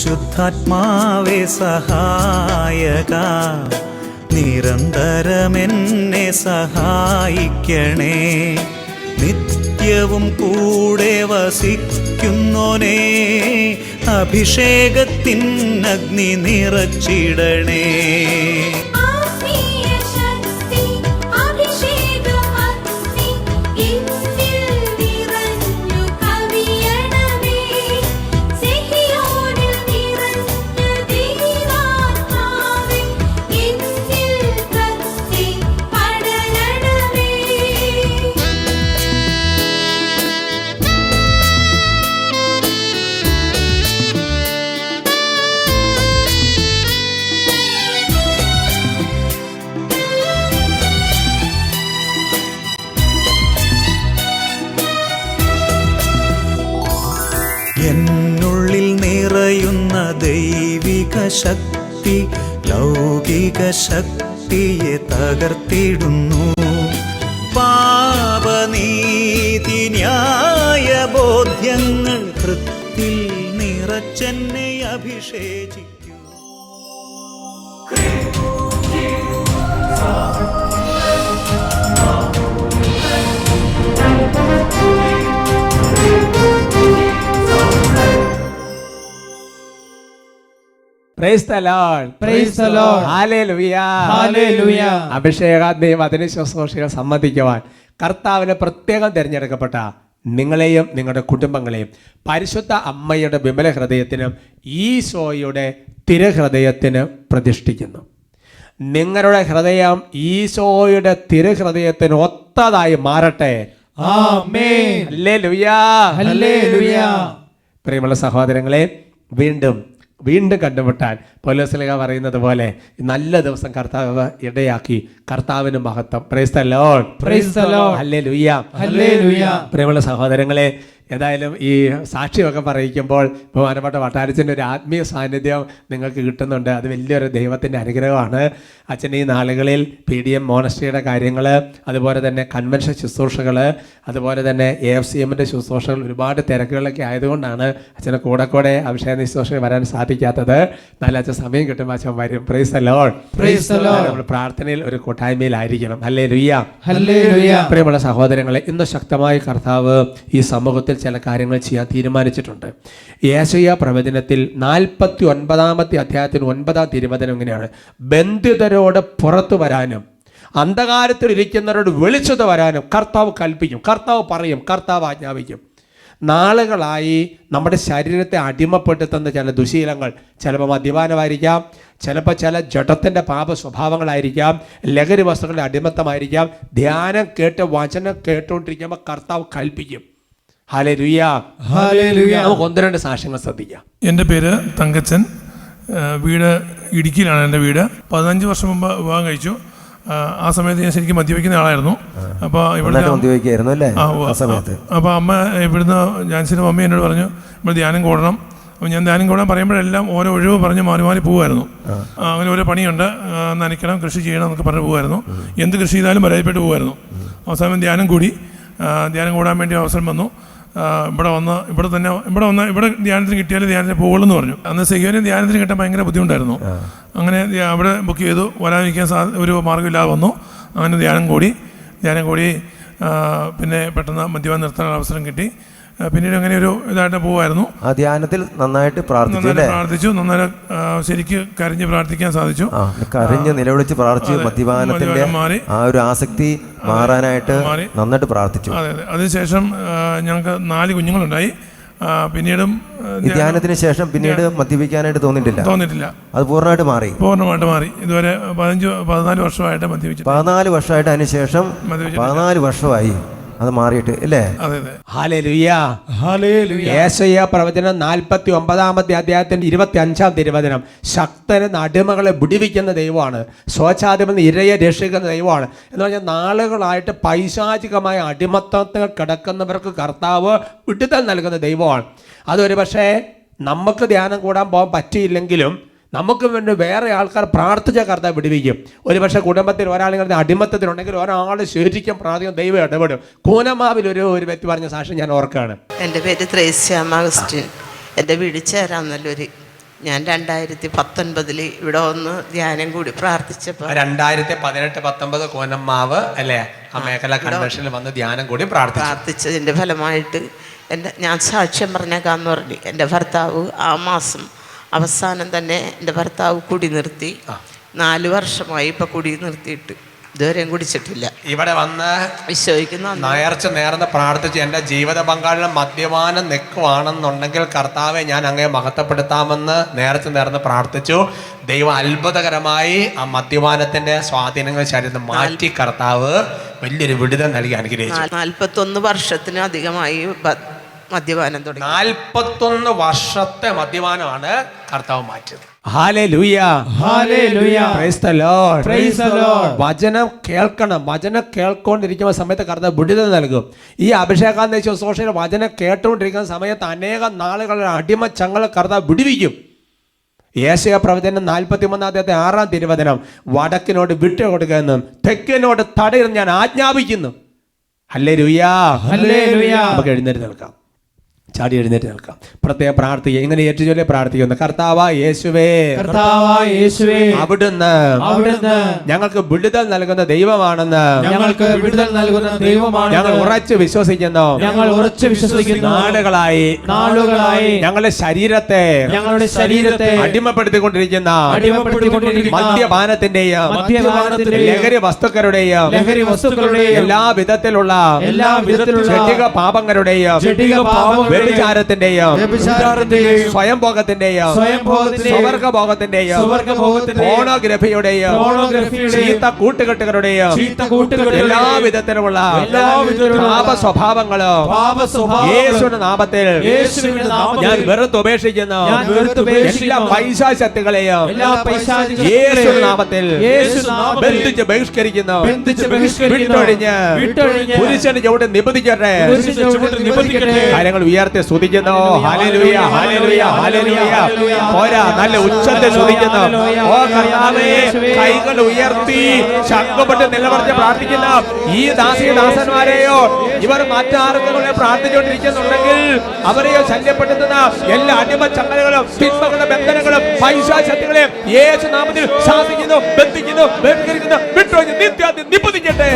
പരിശുദ്ധാത്മാവേ സഹായക, നിരന്തരമെന്നെ സഹായിക്കണേ. നിത്യവും കൂടെ വസിക്കുന്നോനേ, അഭിഷേകത്തിൻ അഗ്നി നിറച്ചിടണേ. എന്നുള്ളിൽ നിറയുന്ന ദൈവിക ശക്തി ലൗകിക ശക്തിയെ തകർത്തിടുന്നു. പാപനീതി ന്യായ ബോധ്യങ്ങൾ ഹൃത്തിൽ നിറച്ചെന്നെ അഭിഷേചിക്കൂ. Praise the Lord. Praise the Lord. Hallelujah. Hallelujah. അഭിഷേകാഗ്നിയും അതിന് ശുശ്രൂഷകൾ സംബന്ധിക്കുവാൻ കർത്താവിനെ പ്രത്യേകം തിരഞ്ഞെടുക്കപ്പെട്ട നിങ്ങളെയും നിങ്ങളുടെ കുടുംബങ്ങളെയും പരിശുദ്ധ അമ്മയുടെ വിമല ഹൃദയത്തിനും ഈശോയുടെ തിരുഹൃദയത്തിന് പ്രതിഷ്ഠിക്കുന്നു. നിങ്ങളുടെ ഹൃദയം ഈശോയുടെ തിരുഹൃദയത്തിന് ഒത്തതായി മാറട്ടെ. ആമേൻ. ഹല്ലേലൂയ. ഹല്ലേലൂയ. പ്രിയമുള്ള സഹോദരങ്ങളെ, വീണ്ടും കണ്ടുമുട്ടാൻ പൗലോസ്ലീഹ പറയുന്നത് പോലെ നല്ല ദിവസം കർത്താവ് ഇടയാക്കി. കർത്താവിന് മഹത്വം. Price the lord. Praise the lord. Hallelujah. Hallelujah. പ്രിയമുള്ള സഹോദരങ്ങളെ, ഏതായാലും ഈ സാക്ഷിയൊക്കെ പറയിക്കുമ്പോൾ ബഹുമാനപ്പെട്ട വട്ടാരച്ചൻ്റെ ഒരു ആത്മീയ സാന്നിധ്യം നിങ്ങൾക്ക് കിട്ടുന്നുണ്ട്. അത് വലിയൊരു ദൈവത്തിൻ്റെ അനുഗ്രഹമാണ്. അച്ഛൻ ഈ നാളുകളിൽ PDM മോണസ്ട്രിയുടെ കാര്യങ്ങൾ, അതുപോലെ തന്നെ കൺവെൻഷൻ ശുശ്രൂഷകൾ, അതുപോലെ തന്നെ AFCMൻ്റെ ശുശ്രൂഷകൾ, ഒരുപാട് തിരക്കുകളൊക്കെ ആയതുകൊണ്ടാണ് അച്ഛനെ കൂടെ അഭിഷേക ശുശ്രൂഷ വരാൻ സാധിക്കാത്തത്. നല്ല അച്ഛൻ സമയം കിട്ടുമ്പോൾ അച്ഛൻ വരും. Price the lord. Praise the Lord. നമ്മൾ പ്രാർത്ഥനയിൽ ഒരു കൂട്ടായ്മയിലായിരിക്കണം. ഹല്ലേലൂയ. ഹല്ലേലൂയ. പ്രിയമുള്ള സഹോദരങ്ങളെ, ഇന്ന് ശക്തമായ കർത്താവ് ഈ സമൂഹത്തിൽ ചില കാര്യങ്ങൾ ചെയ്യാൻ തീരുമാനിച്ചിട്ടുണ്ട്. യേശയ്യാ പ്രവചനത്തിൽ 49-ാമത്തെ അധ്യായത്തിന് 9-ാം തിരുവചനം ഇങ്ങനെയാണ്: ബന്ധിതരോട് പുറത്തു വരാനും അന്ധകാരത്തിൽ ഇരിക്കുന്നവരോട് വെളിച്ചത വരാനും കർത്താവ് കൽപ്പിക്കും, കർത്താവ് പറയും, കർത്താവ് ആജ്ഞാപിക്കും. നാളുകളായി നമ്മുടെ ശരീരത്തെ അടിമപ്പെടുത്തുന്ന ചില ദുശീലങ്ങൾ, ചിലപ്പോൾ മദ്യപാനമായിരിക്കാം, ചിലപ്പോൾ ചില ജഡത്തിൻ്റെ പാപ സ്വഭാവങ്ങളായിരിക്കാം, ലഹരി വസ്തുക്കളുടെ അടിമത്തമായിരിക്കാം. ധ്യാനം കേട്ട് വചനം കേട്ടുകൊണ്ടിരിക്കുമ്പോൾ കർത്താവ് കൽപ്പിക്കും. ഹല്ലേലൂയ. ഹല്ലേലൂയ. നമുക്ക് 1-2 സാക്ഷ്യങ്ങൾ ശ്രദ്ധിക്കാം. എൻ്റെ പേര് തങ്കച്ചൻ. വീട് ഇടുക്കിയിലാണ് എൻ്റെ വീട്. 15 വർഷം മുമ്പ് വിവാഹം കഴിച്ചു. ആ സമയത്ത് ഞാൻ ശരിക്കും മദ്യപിക്കുന്ന ആളായിരുന്നു. അപ്പോൾ അപ്പോൾ അമ്മ ഇവിടുന്ന് ജാൻസിൻ്റെ മമ്മി എന്നോട് പറഞ്ഞു, ഇവിടെ ധ്യാനം കൂടണം. അപ്പോൾ ഞാൻ ധ്യാനം കൂടാൻ പറയുമ്പോഴെല്ലാം ഓരോ ഒഴിവ് പറഞ്ഞ് മാറി പോകുമായിരുന്നു. അങ്ങനെ ഓരോ പണിയുണ്ട്, നനയ്ക്കണം, കൃഷി ചെയ്യണം എന്നൊക്കെ പറഞ്ഞ് പോകുമായിരുന്നു. എന്ത് കൃഷി ചെയ്താലും പരാജയപ്പെട്ട് പോകുമായിരുന്നു. അവസാനം ധ്യാനം കൂടാൻ വേണ്ടി അവസരം വന്നു. ഇവിടെ ധ്യാനത്തിന് കിട്ടിയാലും ധ്യാനത്തിന് പോകുള്ളൂ എന്ന് പറഞ്ഞു. അന്ന് സെഹിയോനെ ധ്യാനത്തിന് കിട്ടാൻ ഭയങ്കര ബുദ്ധിമുട്ടായിരുന്നു. അങ്ങനെ അവിടെ ബുക്ക് ചെയ്തു. വരാതിരിക്കാൻ ഒരു മാർഗ്ഗമില്ലാതെ വന്നു. അങ്ങനെ ധ്യാനം കൂടി പിന്നെ പെട്ടെന്ന് മദ്യപാനം നിർത്താനുള്ള അവസരം കിട്ടി. പിന്നീട് അങ്ങനെ ഒരു ഇതായിട്ട് പോവായിരുന്നു. ആ ധ്യാനത്തിൽ നന്നായിട്ട് പ്രാർത്ഥിച്ചു. നന്നായി ശരിക്ക് കരഞ്ഞ് പ്രാർത്ഥിക്കാൻ സാധിച്ചു. കരഞ്ഞ് നിലവിളിച്ച് പ്രാർത്ഥിച്ചു. മദ്യപാനത്തിന്റെ ആ ഒരു ആസക്തി മാറാനായിട്ട് നന്നായിട്ട് പ്രാർത്ഥിച്ചു. അതെ. അതിനുശേഷം ഞങ്ങൾക്ക് 4 കുഞ്ഞുങ്ങളുണ്ടായി. പിന്നീടും ധ്യാനത്തിന് ശേഷം പിന്നീട് മദ്യപിക്കാനായിട്ട് തോന്നിയിട്ടില്ല. അത് പൂർണ്ണമായിട്ട് മാറി. ഇതുവരെ 14 വർഷമായിട്ട് മദ്യപിച്ചു. 14 വർഷമായിട്ട് അതിനുശേഷം 14 വർഷമായി അത് മാറിയിട്ട് അല്ലേ? ഹല്ലേലൂയ. ഹല്ലേലൂയ. യേശയ്യാ പ്രവചനം 49-ാമത്തെ അധ്യായത്തിന്റെ 25-ാം തിരുവചനം: ശക്തന് അടിമകളെ വിടുവിക്കുന്ന ദൈവമാണ്, സ്വച്ഛാധിപതി ഇരയെ രക്ഷിക്കുന്ന ദൈവമാണ് എന്ന് പറഞ്ഞാൽ നാളുകളായിട്ട് പൈശാചികമായ അടിമത്തത്തിൽ കിടക്കുന്നവർക്ക് കർത്താവ് വിടുതൽ നൽകുന്ന ദൈവമാണ്. അതൊരു പക്ഷേ നമുക്ക് ധ്യാനം കൂടാൻ പോകാൻ പറ്റിയില്ലെങ്കിലും നമുക്ക് വേണ്ടി വേറെ ആൾക്കാർ പ്രാർത്ഥിച്ച കർത്താവ് വിടുവിക്കും. ഒരുപക്ഷെ കുടുംബത്തിൽ ഒരാളിങ്ങനെ അടിമത്തത്തിലുണ്ടെങ്കിൽ ഒരാൾ ശരിക്കും പ്രാർത്ഥിക്കും, ദൈവം ഇടപെടും. കൂനമാവിൽ ഒരു വ്യക്തി പറഞ്ഞ സാക്ഷ്യം ഞാൻ ഓർക്കുകയാണ്. എൻ്റെ പേര് ത്രേസ്യാമ്മ അഗസ്റ്റിൻ. എൻ്റെ വീട് ചേരാനല്ലൂര്. ഞാൻ 2019 ഇവിടെ വന്ന് ധ്യാനം കൂടി പ്രാർത്ഥിച്ചപ്പോൾ 2018-19 കോനമ്മാവ് അല്ലേ ആ മേഖല കൺവെൻഷനിൽ വന്ന് ധ്യാനം കൂടി പ്രാർത്ഥിച്ചതിൻ്റെ ഫലമായിട്ട് ഞാൻ സാക്ഷ്യം പറഞ്ഞേക്കാന്ന് പറഞ്ഞു. എൻ്റെ ഭർത്താവ് ആ മാസം അവസാനം തന്നെ എൻ്റെ ഭർത്താവ് കുടി നിർത്തി. 4 വർഷമായി ഇപ്പം കുടി നിർത്തിയിട്ട് ഇതുവരെയും കുടിച്ചിട്ടില്ല. ഇവിടെ വന്ന് വിശ്വസിക്കുന്ന നേർന്ന് പ്രാർത്ഥിച്ച് എൻ്റെ ജീവിത പങ്കാളിയുടെ മദ്യപാനം നിൽക്കുവാണെന്നുണ്ടെങ്കിൽ കർത്താവെ ഞാൻ അങ്ങയെ മഹത്വപ്പെടുത്താമെന്ന് നേർന്ന് പ്രാർത്ഥിച്ചു. ദൈവം അത്ഭുതകരമായി ആ മദ്യപാനത്തിന്റെ സ്വാധീനങ്ങൾ ശരീരത്തിൽ മാറ്റി കർത്താവ് വലിയൊരു വിടുതൽ നൽകി അനുഗ്രഹിച്ചു. 41 വർഷത്തിന് അധികമായി മദ്യപാനം തുടങ്ങി. 41 വർഷത്തെ മദ്യപാനമാണ് കർത്താവ് മാറ്റിയത്. വചനം കേൾക്കണം. വചനം കേൾക്കൊണ്ടിരിക്കുന്ന സമയത്ത് കർത്താവ് വിടുതൽ നൽകും. ഈ അഭിഷേകാന്ത ശുശ്രൂഷയിൽ വചനം കേട്ടുകൊണ്ടിരിക്കുന്ന സമയത്ത് അനേകം നാളുകളുടെ അടിമച്ചങ്ങളെ കർത്താവ് വിടുവിക്കും. യേശയ്യാ പ്രവചനം 43-ാം തിരുവചനം, വടക്കിനോട് വിട്ടുകൊടുക്കുമെന്നും തെക്കിനോട് തടയുമെന്ന് ഞാൻ ആജ്ഞാപിക്കുന്നു. ഹല്ലേലൂയാ. നമുക്ക് എഴുന്നേറ്റ് നിൽക്കാം, ചാടി എഴുന്നേറ്റ് നിൽക്കാം. പ്രത്യേകം പ്രാർത്ഥിക്കുക. ഇങ്ങനെ ഏറ്റുചൊല്ലി പ്രാർത്ഥിക്കുന്നു. കർത്താവായ യേശുവേ, അവിടുന്ന് ഞങ്ങൾക്ക് വിടുതൽ നൽകുന്ന ദൈവമാണെന്ന് ഞങ്ങൾ ഉറച്ചു വിശ്വസിക്കുന്നു. നാളുകളായി ഞങ്ങളുടെ ശരീരത്തെ അടിമപ്പെടുത്തിക്കൊണ്ടിരിക്കുന്ന മദ്യപാനത്തിന്റെയും ലഹരി വസ്തുക്കളുടെയും എല്ലാ വിധത്തിലുള്ള ജഡിക പാപങ്ങളുടെയും വ്യഭിചാരത്തിന്റെയും സ്വയംഭോഗത്തിന്റെയും സ്വവർഗഭോഗത്തിന്റെയും പോണോഗ്രഫിയുടെയും ചീത്ത കൂട്ടുകെട്ടുകളുടെയും എല്ലാ വിധത്തിലുള്ള പാപ സ്വഭാവങ്ങളും യേശുവിന്റെ നാമത്തിൽ ഞാൻ വെറുത്തുപേക്ഷിക്കുന്നു. എല്ലാ പൈശാചക്തികളെയും യേശുവിന്റെ നാമത്തിൽ ബന്ധിച്ച് ബഹിഷ്കരിക്കുന്നു. വിട്ടൊഴിഞ്ഞ് പുരുഷന് ചുവട് നിബന്ധിക്കട്ടെ. കാര്യങ്ങൾ ഉയർത്തി സ്തുതിക്കുന്നു. Hallelujah, hallelujah, hallelujah. പോരാ, നല്ല ഉച്ചത്തിൽ സ്തുതിക്കുന്നു. ഓ കർത്താവേ, കൈകൾ ഉയർത്തി ശംഖുപൊട്ടി നിലവർത്തി പ്രാർത്ഥിക്കുന്ന ഈ ദാസന്മാരെയോ ഇവർ മറ്റാർക്കുകളെ പ്രാർത്ഥിച്ചുകൊണ്ടിരിക്കുന്നുണ്ടെങ്കിൽ അവരെയോ ശല്യപ്പെടുത്തുന്ന എല്ലാ അടിമച്ചങ്ങലകളും തിന്മകളുടെ ബന്ധനങ്ങളും പൈശാചക്തികളെയും യേശു നാമത്തിൽ ശാസിക്കുന്നു, ബന്ധിക്കുന്നു, ബഹിഷ്കരിക്കുന്നു. വിട്ടൊഴിഞ്ഞ് നിത്യാദ്യം നിബന്ധിക്കട്ടെ.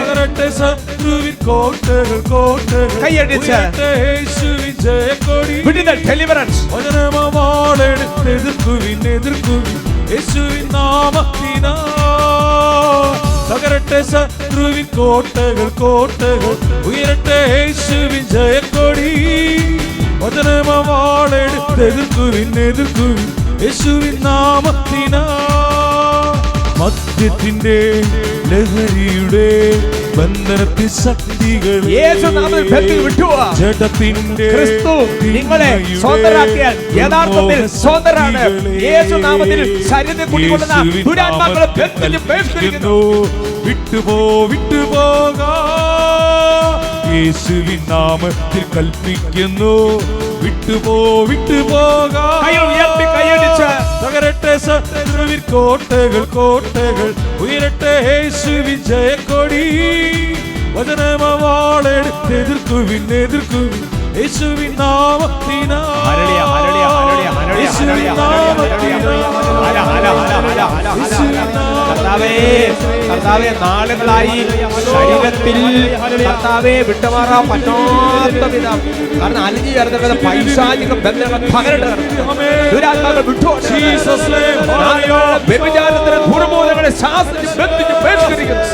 കൈയടിച്ച് വിടുതൽ, ഡെലിവറൻസ്. തകരട്ടെ ശത്രുവിൻ കോട്ടകൾ, കോട്ടകൾ ഉയരട്ടെ യേശുവിൻ ജയക്കൊടി. വചനമാവാളെടുത്തെതിർക്കുവിൻ, എതിർക്കുവിൻ യേശുവിൻ നാമത്തിനാ. മദ്യത്തിന്റെ ലഹരിയുടെ ബന്ധനത്തിൽ ശക്തികൾ ജഡത്തിന്റെ ക്രിസ്തു നിങ്ങളെ സ്വതന്ത്രരാക്കിയാൽ യഥാർത്ഥത്തിൽ സ്വതന്ത്രരാണ്. യേശു നാമത്തിൽ ശരീരത്തെ കൂട്ടിക്കൊള്ളുന്ന ദുരാത്മാക്കളെ ബന്ധിക്കുന്നു. വിട്ടുപോകാ യേശുവിൻ നാമത്തിൽ കൽപ്പിക്കുന്നു. വിട്ടുപോകാ. തകരട്ടെ ശത്രുവിൻ കോട്ടകൾ, കോട്ടകൾ ഉയരട്ടെ യേശുവിൻ ജയക്കൊടി. വചനമാവാളെടുത്തെതിർക്കുവിൻ, എതിർക്കുവിൻ യേശുവിൻ നാമത്തിനാ. കർത്താവേ, നാളുകളായി ശരീരത്തിൽ കർത്താവേ വിട്ടുമാറാൻ പറ്റാത്ത വിധം കാരണം അലിഞ്ഞു ചേർന്ന പൈശാചിക ബന്ധങ്ങൾ പകരട്ടെ. ദുരാത്മാക്കൾ വ്യഭിചാരത്തിന് ദുർമൂലങ്ങളെ ശാസിച്ച് ബന്ധിച്ച് ബഹിഷ്കരിക്കുന്നു.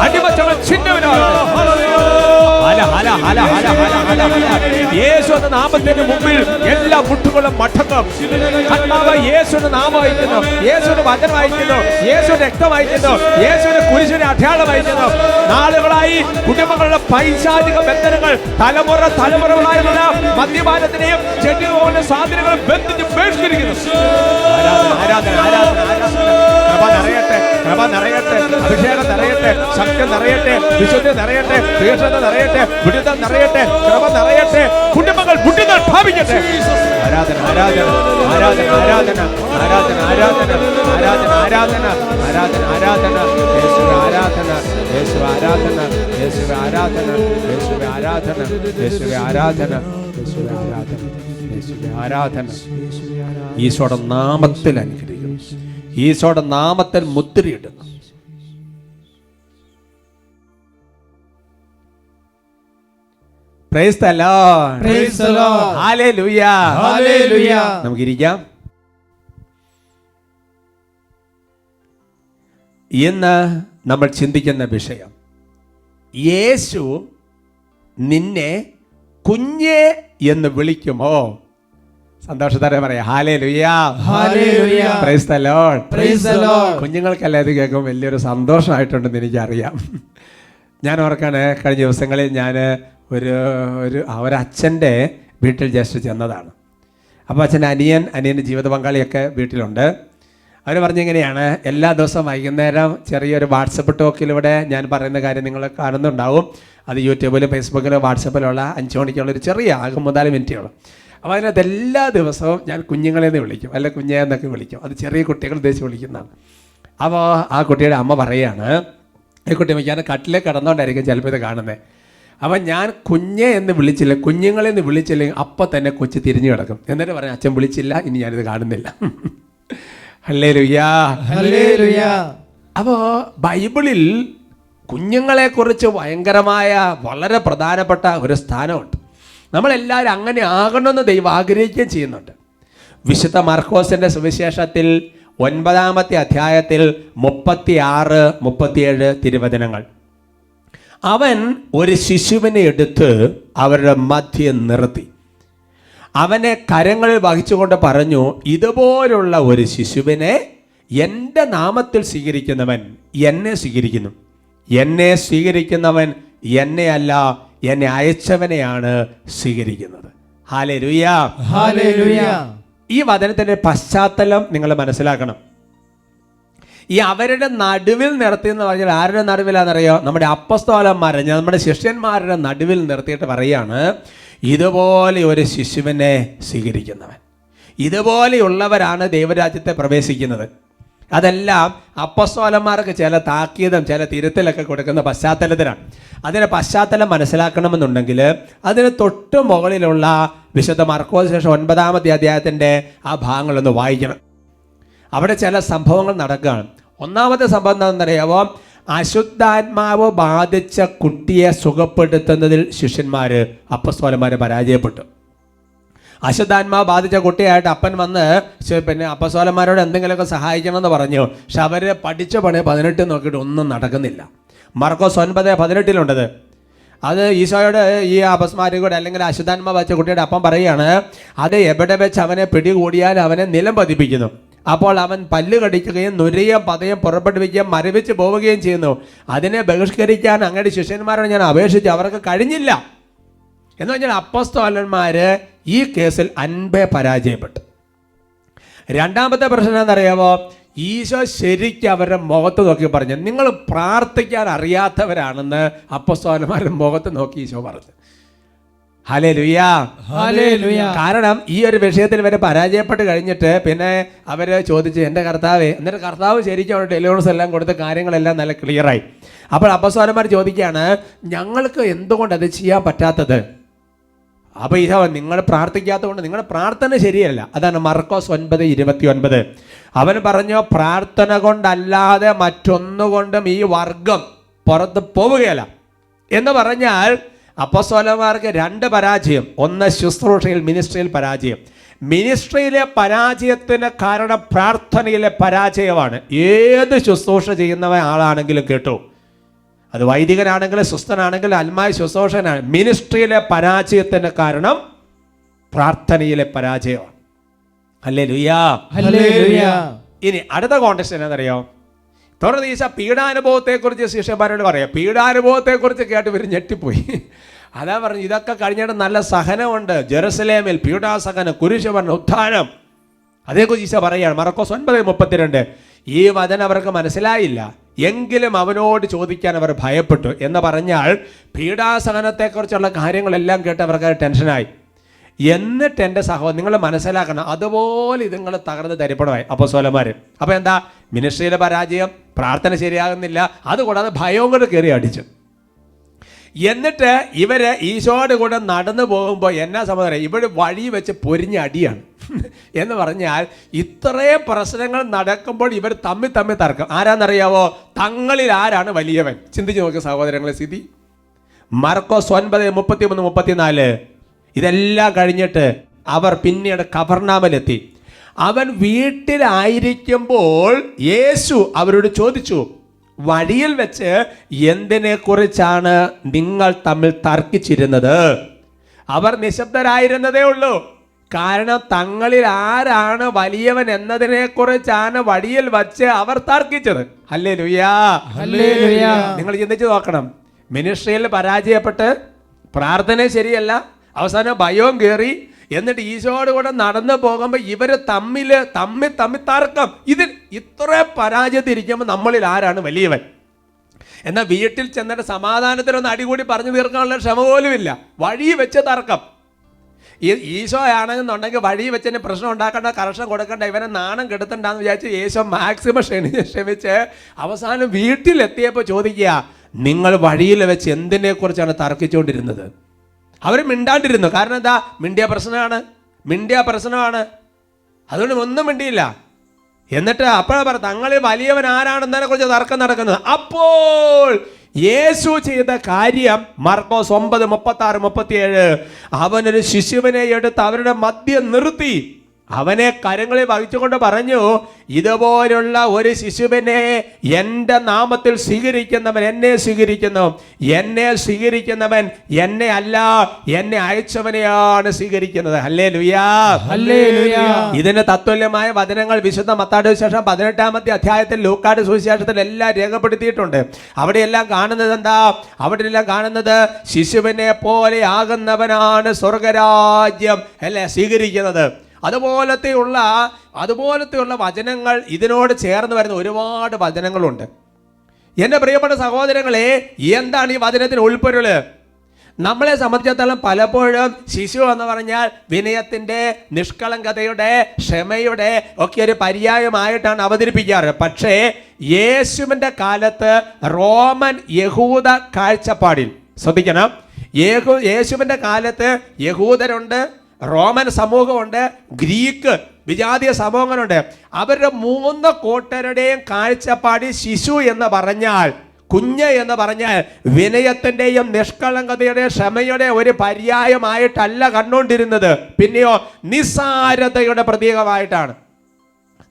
അടിമച്ചങ്ങൾ ചിഹ്നവിനാണ്. യേശുവിന്റെ നാമത്തിന് മുമ്പിൽ എല്ലാ മുട്ടുകളും മടങ്ങും. കർത്താവ് യേശുവിന്റെ നാമം വായിക്കുന്നു, യേശുവിന്റെ വചനം വായിക്കുന്നു, യേശുവിന്റെ രക്തം വായിക്കുന്നു, യേശുവിന്റെ കുരിശിന്റെ അടയാളം വായിക്കുന്നു. നാളുകളായി കുടുംബങ്ങളുടെ പൈശാചിക ബന്ധനങ്ങൾ തലമുറകളായുള്ള മദ്യപാനത്തിനെയും ചെടികളുടെ സ്വാധീനങ്ങളും ബന്ധിച്ച് ബഹിഷ്കരിക്കുന്നു. ആരാധന, ആരാധന, ആരാധന. കൃപ നിറയട്ടെ, കൃപ നിറയട്ടെ, അഭിഷേകം നിറയട്ടെ, ശക്തി നിറയട്ടെ, വിശുദ്ധി നിറയട്ടെ, തീക്ഷ്ണത നിറയട്ടെ, വിടുതൽ നിറയട്ടെ, കൃപ നിറയട്ടെ. കുടുംബങ്ങൾ വിടുതൽ ഭാവിക്കട്ടെ. ആരാധന, ആരാധന, ആരാധന, ആരാധന, ആരാധന, ആരാധന, ആരാധന, ആരാധന, ആരാധന, ആരാധന. യേശുവേ ആരാധന, യേശുവേ ആരാധന, യേശുവേ ആരാധന, യേശുവേ ആരാധന, യേശുവേ ആരാധന, യേശുവേ ആരാധന, യേശുവേ ആരാധന, യേശുവേ ആരാധന. ഈശോയുടെ നാമത്തിൽ അനുഗ്രഹിക്കുന്നു, ഈശോയുടെ നാമത്തിൽ മുദ്രയിടുന്നു. Praise the lord, praise the lord, hallelujah, hallelujah. നമുക്കിരിക്കാം. ഇന്ന് നമ്മൾ ചിന്തിക്കുന്ന വിഷയം, യേശു നിന്നെ കുഞ്ഞേ എന്ന് വിളിക്കുമോ? സന്തോഷത്തോടെ പറയാം, hallelujah, hallelujah. Praise the lord, praise the lord. കുഞ്ഞുങ്ങൾക്കല്ല ഇത് കേൾക്കുമ്പോൾ വലിയൊരു സന്തോഷമായിട്ടുണ്ടെന്ന് എനിക്കറിയാം. ഞാൻ ഓർക്കാണ്, കഴിഞ്ഞ ദിവസങ്ങളിൽ ഞാൻ ഒരച്ഛൻ്റെ വീട്ടിൽ ജസ്റ്റ് ചെന്നതാണ്. അപ്പോൾ അച്ഛൻ്റെ അനിയൻ്റെ ജീവിത പങ്കാളിയൊക്കെ വീട്ടിലുണ്ട്. അവർ പറഞ്ഞിങ്ങനെയാണ്, എല്ലാ ദിവസവും വൈകുന്നേരം ചെറിയൊരു വാട്സപ്പ് ടോക്കിലൂടെ ഞാൻ പറയുന്ന കാര്യം നിങ്ങൾ കാണുന്നുണ്ടാവും. അത് യൂട്യൂബിലും ഫേസ്ബുക്കിലും വാട്സപ്പിലുള്ള 5 മണിക്കുള്ളൊരു ചെറിയ ആകെ 3-4 മിനിറ്റുകൾ. അപ്പോൾ അതിനകത്ത് എല്ലാ ദിവസവും ഞാൻ കുഞ്ഞുങ്ങളെ നിന്ന് വിളിക്കും, അല്ല കുഞ്ഞേ എന്നൊക്കെ വിളിക്കും. അത് ചെറിയ കുട്ടികൾ ഉദ്ദേശിച്ച് വിളിക്കുന്നതാണ്. അപ്പോൾ ആ കുട്ടിയുടെ അമ്മ പറയുകയാണ്, ഈ കുട്ടി മിക്കാനും കട്ടിലേക്ക് കിടന്നുകൊണ്ടായിരിക്കും ചിലപ്പോൾ ഇത് കാണുന്നത്. അപ്പം ഞാൻ കുഞ്ഞെ എന്ന് വിളിച്ചില്ല, കുഞ്ഞുങ്ങളെ എന്ന് വിളിച്ചില്ലെങ്കിൽ അപ്പം തന്നെ കൊച്ചു തിരിഞ്ഞു കിടക്കും. എന്നിട്ട് പറയാം, അച്ഛൻ വിളിച്ചില്ല, ഇനി ഞാനിത് കാണുന്നില്ല. Hallelujah, hallelujah. അപ്പോൾ ബൈബിളിൽ കുഞ്ഞുങ്ങളെക്കുറിച്ച് ഭയങ്കരമായ വളരെ പ്രധാനപ്പെട്ട ഒരു സ്ഥാനമുണ്ട്. നമ്മളെല്ലാവരും അങ്ങനെ ആകണമെന്ന് ദൈവം ആഗ്രഹിക്കുകയും ചെയ്യുന്നുണ്ട്. വിശുദ്ധ മർക്കോസിൻ്റെ സുവിശേഷത്തിൽ 9-ാമത്തെ അധ്യായത്തിൽ 36-37 തിരുവചനങ്ങൾ. അവൻ ഒരു ശിശുവിനെ എടുത്ത് അവരുടെ മധ്യം നിർത്തി, അവനെ കരങ്ങളിൽ വഹിച്ചുകൊണ്ട് പറഞ്ഞു, ഇതുപോലുള്ള ഒരു ശിശുവിനെ എൻ്റെ നാമത്തിൽ സ്വീകരിക്കുന്നവൻ എന്നെ സ്വീകരിക്കുന്നു, എന്നെ സ്വീകരിക്കുന്നവൻ എന്നെയല്ല, എന്നെ അയച്ചവനെയാണ് സ്വീകരിക്കുന്നത്. Hallelujah, hallelujah. ഈ വചനത്തിൻ്റെ പശ്ചാത്തലം നിങ്ങൾ മനസ്സിലാക്കണം. ഈ അവരുടെ നടുവിൽ നിർത്തി എന്ന് പറഞ്ഞാൽ ആരുടെ നടുവിലാണെന്നറിയോ? നമ്മുടെ അപ്പസ്തോലന്മാരെ, നമ്മുടെ ശിഷ്യന്മാരുടെ നടുവിൽ നിർത്തിയിട്ട് പറയാണ്, ഇതുപോലെ ഒരു ശിശുവിനെ സ്വീകരിക്കുന്നവൻ. ഇതുപോലെയുള്ളവരാണ് ദൈവരാജ്യത്തെ പ്രവേശിക്കുന്നത്. അതെല്ലാം അപ്പസ്തോലന്മാർക്ക് ചില താക്കീതും ചില തിരുത്തലൊക്കെ കൊടുക്കുന്ന പശ്ചാത്തലത്തിലാണ്. അതിൻ്റെ പശ്ചാത്തലം മനസ്സിലാക്കണമെന്നുണ്ടെങ്കിൽ അതിന് തൊട്ട് മുകളിലുള്ള വിശുദ്ധ മർക്കോസ് ശേഷം 9-ാമത്തെ അധ്യായത്തിൻ്റെ ആ ഭാഗങ്ങളൊന്ന് വായിക്കണം. അവിടെ ചില സംഭവങ്ങൾ നടക്കുകയാണ്. ഒന്നാമത്തെ സംഭവം എന്താണെന്നറിയാമോ? അശുദ്ധാത്മാവ് ബാധിച്ച കുട്ടിയെ സുഖപ്പെടുത്തുന്നതിൽ ശിഷ്യന്മാർ, അപ്പസ്തോലന്മാർ പരാജയപ്പെട്ടു. അശുദ്ധാത്മാവ് ബാധിച്ച കുട്ടിയായിട്ട് അപ്പൻ വന്ന് പിന്നെ അപ്പസ്തോലന്മാരോട് എന്തെങ്കിലുമൊക്കെ സഹായിക്കണമെന്ന് പറഞ്ഞു. പക്ഷെ അവർ പഠിച്ച പണി 18 നോക്കിയിട്ട് ഒന്നും നടക്കുന്നില്ല. മർക്കോസ് 9:18 അത് ഈശോയോട് ഈ അപസ്മാരികൂടെ അല്ലെങ്കിൽ അശുദ്ധാത്മാവ് ബാധിച്ച കുട്ടിയുടെ അപ്പം പറയുകയാണ്, അത് എവിടെ വെച്ച് അവനെ പിടികൂടിയാൽ അവനെ നിലം പതിപ്പിക്കുന്നു. അപ്പോൾ അവൻ പല്ല് കടിക്കുകയും നുരയും പതയും പുറപ്പെടുവിക്കുകയും മരവിച്ച് പോവുകയും ചെയ്യുന്നു. അതിനെ ബഹിഷ്കരിക്കാൻ അങ്ങയുടെ ശിഷ്യന്മാരോട് ഞാൻ അപേക്ഷിച്ചു, അവർക്ക് കഴിഞ്ഞില്ല. എന്ന് പറഞ്ഞാൽ അപ്പസ്തോലന്മാർ ഈ കേസിൽ അൻപേ പരാജയപ്പെട്ടു. രണ്ടാമത്തെ പ്രശ്നം എന്നറിയാമോ? ഈശോ ശരിക്കും അവരുടെ മുഖത്ത് നോക്കി പറഞ്ഞു, നിങ്ങൾ പ്രാർത്ഥിക്കാൻ അറിയാത്തവരാണെന്ന് അപ്പസ്തോലന്മാരുടെ മുഖത്ത് നോക്കി ഈശോ പറഞ്ഞു. Hallelujah, hallelujah. കാരണം ഈ ഒരു വിഷയത്തിൽ ഇവരെ പരാജയപ്പെട്ട് കഴിഞ്ഞിട്ട് പിന്നെ അവർ ചോദിച്ചു, എൻ്റെ കർത്താവേ, എന്നിട്ട് കർത്താവ് ശരിക്കും അവിടെ ഡെലിവറൻസ് എല്ലാം കൊടുത്ത് കാര്യങ്ങളെല്ലാം നല്ല ക്ലിയറായി. അപ്പോൾ അപ്പസ്തോലന്മാർ ചോദിക്കുകയാണ്, ഞങ്ങൾക്ക് എന്തുകൊണ്ട് അത് ചെയ്യാൻ പറ്റാത്തത്? അപ്പോൾ ഈശോ, നിങ്ങൾ പ്രാർത്ഥിക്കാത്തത് കൊണ്ട്, നിങ്ങളുടെ പ്രാർത്ഥന ശരിയല്ല. അതാണ് മർക്കോസ് 9:29. അവൻ പറഞ്ഞു, പ്രാർത്ഥന കൊണ്ടല്ലാതെ മറ്റൊന്നുകൊണ്ടും ഈ വർഗം പുറത്ത് പോവുകയല്ല എന്ന് പറഞ്ഞാൽ അപ്പസ്തോലന്മാർക്ക് 2 പരാജയം. ഒന്ന് ശുശ്രൂഷയിൽ, മിനിസ്ട്രിയിൽ പരാജയം. മിനിസ്ട്രിയിലെ പരാജയത്തിന് കാരണം പ്രാർത്ഥനയിലെ പരാജയമാണ്. ഏത് ശുശ്രൂഷ ചെയ്യുന്ന ആളാണെങ്കിലും കേട്ടോ, അത് വൈദികനാണെങ്കിലും സുസ്ഥനാണെങ്കിലും ആത്മായ ശുശ്രൂഷനാണ്, മിനിസ്ട്രിയിലെ പരാജയത്തിന് കാരണം പ്രാർത്ഥനയിലെ പരാജയമാണ്. Hallelujah, hallelujah. ഇനി അടുത്ത കോണ്ടെക്സ്റ്റ് എന്നറിയോ? തുടർന്ന് ഈശോ പീഡാനുഭവത്തെക്കുറിച്ച് ശിഷ്യന്മാരോട് പറയാം. പീഡാനുഭവത്തെക്കുറിച്ച് കേട്ട് ഇവർ ഞെട്ടിപ്പോയി. അതാ പറഞ്ഞു, ഇതൊക്കെ കഴിഞ്ഞിട്ട് നല്ല സഹനമുണ്ട് ജെറുസലേമിൽ, പീഡാസഹനം, കുരിശുമരണം, ഉത്ഥാനം. അതേക്കുറിച്ച് ഈശോ പറയുകയാണ് മർക്കോസ് 9:32. ഈ വചനം അവർക്ക് മനസ്സിലായില്ല, എങ്കിലും അവനോട് ചോദിക്കാൻ അവർ ഭയപ്പെട്ടു. എന്ന് പറഞ്ഞാൽ പീഡാസഹനത്തെക്കുറിച്ചുള്ള കാര്യങ്ങളെല്ലാം കേട്ട് അവർക്ക് ടെൻഷനായി. എന്നിട്ട് എൻ്റെ സഹോദരൻ, നിങ്ങൾ മനസ്സിലാക്കണം, അതുപോലെ ഇത് നിങ്ങൾ തകർന്ന് തരിപ്പണമായി അപ്പസ്തോലന്മാർ. അപ്പോൾ എന്താ? മിനിസ്ട്രിയിലെ പരാജയം, പ്രാർത്ഥന ശരിയാകുന്നില്ല, അതുകൂടാതെ ഭയവും കൂടെ കയറി അടിച്ചു. എന്നിട്ട് ഇവര് ഈശോയുടെ കൂടെ നടന്നു പോകുമ്പോൾ എന്നാ സമാധാനം, ഇവിടെ വഴി വെച്ച് പൊരിഞ്ഞ അടിയാണ്. എന്ന് പറഞ്ഞാൽ ഇത്രയും പ്രശ്നങ്ങൾ നടക്കുമ്പോൾ ഇവർ തമ്മിൽ തർക്കം. ആരാന്നറിയാവോ? തങ്ങളിൽ ആരാണ് വലിയവൻ? ചിന്തിച്ച് നോക്കുക സഹോദരങ്ങളെ സ്ഥിതി. മർക്കോസ് 9:33-34. ഇതെല്ലാം കഴിഞ്ഞിട്ട് അവർ പിന്നീട് കഫർനാമിലെത്തി. അവൻ വീട്ടിലായിരിക്കുമ്പോൾ യേശു അവരോട് ചോദിച്ചു, വഴിയിൽ വെച്ച് എന്തിനെ കുറിച്ചാണ് നിങ്ങൾ തമ്മിൽ തർക്കിച്ചിരുന്നത്? അവർ നിശബ്ദരായിരുന്നതേ ഉള്ളൂ. കാരണം തങ്ങളിൽ ആരാണ് വലിയവൻ എന്നതിനെ കുറിച്ചാണ് വഴിയിൽ വച്ച് അവർ തർക്കിച്ചത്. ഹല്ലേലൂയാ, ഹല്ലേലൂയാ. നിങ്ങൾ ചിന്തിച്ചു നോക്കണം. മിനിസ്ട്രിയിൽ പരാജയപ്പെട്ട്, പ്രാർത്ഥന ശരിയല്ല, അവസാനം ഭയവും കയറി, എന്നിട്ട് ഈശോയോട് കൂടെ നടന്നു പോകുമ്പോൾ ഇവര് തമ്മിൽ തർക്കം. ഇതിൽ ഇത്ര പരാജയത്തിരിക്കുമ്പോൾ നമ്മളിൽ ആരാണ് വലിയവൻ? എന്നാൽ വീട്ടിൽ ചെന്നിട്ട് സമാധാനത്തിനൊന്ന് അടികൂടി പറഞ്ഞു തീർക്കാനുള്ള ക്ഷമ പോലും ഇല്ല. വഴി വെച്ച് തർക്കം. ഈശോ ആണെന്നുണ്ടെങ്കിൽ വഴി വെച്ചതിന് പ്രശ്നം ഉണ്ടാക്കേണ്ട, കറക്ഷൻ കൊടുക്കേണ്ട, ഇവനെ നാണം കെടുത്തണ്ടെന്ന് വിചാരിച്ച് യേശോ മാക്സിമം ക്ഷമിച്ച് അവസാനം വീട്ടിലെത്തിയപ്പോൾ ചോദിക്കുക, നിങ്ങൾ വഴിയിൽ വെച്ച് എന്തിനെ കുറിച്ചാണ് തർക്കിച്ചുകൊണ്ടിരുന്നത്? അവർ മിണ്ടാണ്ടിരുന്നു. കാരണം എന്താ? മിണ്ടിയ പ്രശ്നമാണ്. അതുകൊണ്ട് ഒന്നും മിണ്ടിയില്ല. എന്നിട്ട് അപ്പോഴാ പറ, തങ്ങളിൽ വലിയവൻ ആരാണെന്നതിനെ കുറിച്ച് തർക്കം നടക്കുന്നത്. അപ്പോൾ യേശു ചെയ്ത കാര്യം മർക്കോസ് 9:36-37. അവനൊരു ശിശുവിനെ എടുത്ത് അവരുടെ മധ്യം നിർത്തി അവനെ കരങ്ങളിൽ വഹിച്ചുകൊണ്ട് പറഞ്ഞു, ഇതുപോലുള്ള ഒരു ശിശുവിനെ എൻ്റെ നാമത്തിൽ സ്വീകരിക്കുന്നവൻ എന്നെ സ്വീകരിക്കുന്നു, എന്നെ സ്വീകരിക്കുന്നവൻ എന്നെ അല്ല, എന്നെ അയച്ചവനെയാണ് സ്വീകരിക്കുന്നത്. ഹല്ലേലൂയാ, ഹല്ലേലൂയാ. ഇതിന് തത്തുല്യമായ വചനങ്ങൾ വിശുദ്ധ മത്തായിയുടെ സുവിശേഷം 18-ാമത്തെ അധ്യായത്തിൽ, ലൂക്കായുടെ സുവിശേഷത്തിൽ എല്ലാം രേഖപ്പെടുത്തിയിട്ടുണ്ട്. അവിടെയെല്ലാം കാണുന്നത് എന്താ? അവിടെയെല്ലാം കാണുന്നത് ശിശുവിനെ പോലെ ആകുന്നവനാണ് സ്വർഗരാജ്യം അല്ലെ സ്വീകരിക്കുന്നത്. അതുപോലത്തെയുള്ള വചനങ്ങൾ ഇതിനോട് ചേർന്ന് വരുന്ന ഒരുപാട് വചനങ്ങളുണ്ട്. എൻ്റെ പ്രിയപ്പെട്ട സഹോദരങ്ങളെ, എന്താണ് ഈ വചനത്തിന് ഉൾപ്പൊരുള്? നമ്മളെ സംബന്ധിച്ചിടത്തോളം പലപ്പോഴും ശിശു എന്ന് പറഞ്ഞാൽ വിനയത്തിൻ്റെ, നിഷ്കളങ്കതയുടെ, ക്ഷമയുടെ ഒക്കെ ഒരു പര്യായമായിട്ടാണ് അവതരിപ്പിക്കാറ്. പക്ഷേ യേശുവിൻ്റെ കാലത്ത് റോമൻ യഹൂദ കാഴ്ചപ്പാടിൽ ശ്രദ്ധിക്കണം, യേശുവിൻ്റെ കാലത്ത് യഹൂദരുണ്ട്, റോമൻ സമൂഹമുണ്ട്, ഗ്രീക്ക് വിജാതീയ സമൂഹങ്ങളുണ്ട്. അവരുടെ 3 കൂട്ടരുടെയും കാഴ്ചപ്പാടിൽ ശിശു എന്ന് പറഞ്ഞാൽ, കുഞ്ഞ് എന്ന് പറഞ്ഞാൽ വിനയത്തിൻ്റെയും നിഷ്കളങ്കതയുടെയും ക്ഷമയുടെ ഒരു പര്യായമായിട്ടല്ല കണ്ടുകൊണ്ടിരുന്നത്. പിന്നെയോ നിസ്സാരതയുടെ പ്രതീകമായിട്ടാണ്.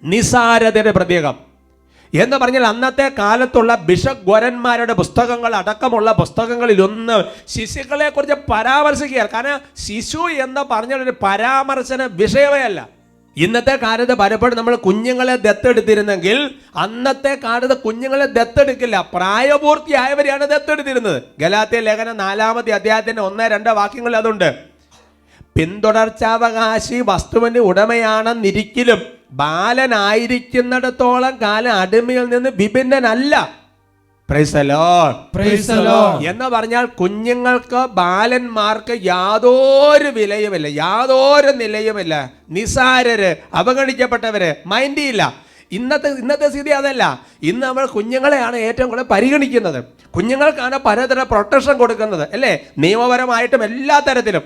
നിസ്സാരതയുടെ പ്രതീകം എന്ന് പറഞ്ഞാൽ അന്നത്തെ കാലത്തുള്ള ബിഷപ്പ് ഗ്വരന്മാരുടെ പുസ്തകങ്ങൾ അടക്കമുള്ള പുസ്തകങ്ങളിലൊന്നും ശിശുക്കളെ കുറിച്ച് പരാമർശിക്കുകയാണ്. കാരണം ശിശു എന്ന് പറഞ്ഞാൽ ഒരു പരാമർശന വിഷയമേ അല്ല. ഇന്നത്തെ കാലത്ത് പലപ്പോഴും നമ്മൾ കുഞ്ഞുങ്ങളെ ദത്തെടുത്തിരുന്നെങ്കിൽ അന്നത്തെ കാലത്ത് കുഞ്ഞുങ്ങളെ ദത്തെടുക്കില്ല, പ്രായപൂർത്തിയായവരെയാണ് ദത്തെടുത്തിരുന്നത്. ഗലാത്യ ലേഖനം 4-ാമത്തെ അധ്യായത്തിന്റെ 1-2 വാക്യങ്ങൾ അതുണ്ട്. പിന്തുടർച്ചാവകാശി വസ്തുവിന്റെ ഉടമയാണെന്നിരിക്കലും ബാലനായിരിക്കുന്നിടത്തോളം കാലം അടിമയിൽ നിന്ന് വിഭിന്നനല്ല. Praise the lord, praise the lord. എന്ന് പറഞ്ഞാൽ കുഞ്ഞുങ്ങൾക്ക്, ബാലന്മാർക്ക് യാതൊരു വിലയുമില്ല, യാതൊരു നിലയുമില്ല. നിസാരര്, അവഗണിക്കപ്പെട്ടവര്, മൈൻഡില്ല. ഇന്നത്തെ സ്ഥിതി അതല്ല. ഇന്ന് നമ്മൾ കുഞ്ഞുങ്ങളെയാണ് ഏറ്റവും കൂടുതൽ പരിഗണിക്കുന്നത്. കുഞ്ഞുങ്ങൾക്കാണ് പലതരം പ്രൊട്ടക്ഷൻ കൊടുക്കുന്നത് അല്ലേ, നിയമപരമായിട്ടും എല്ലാ തരത്തിലും.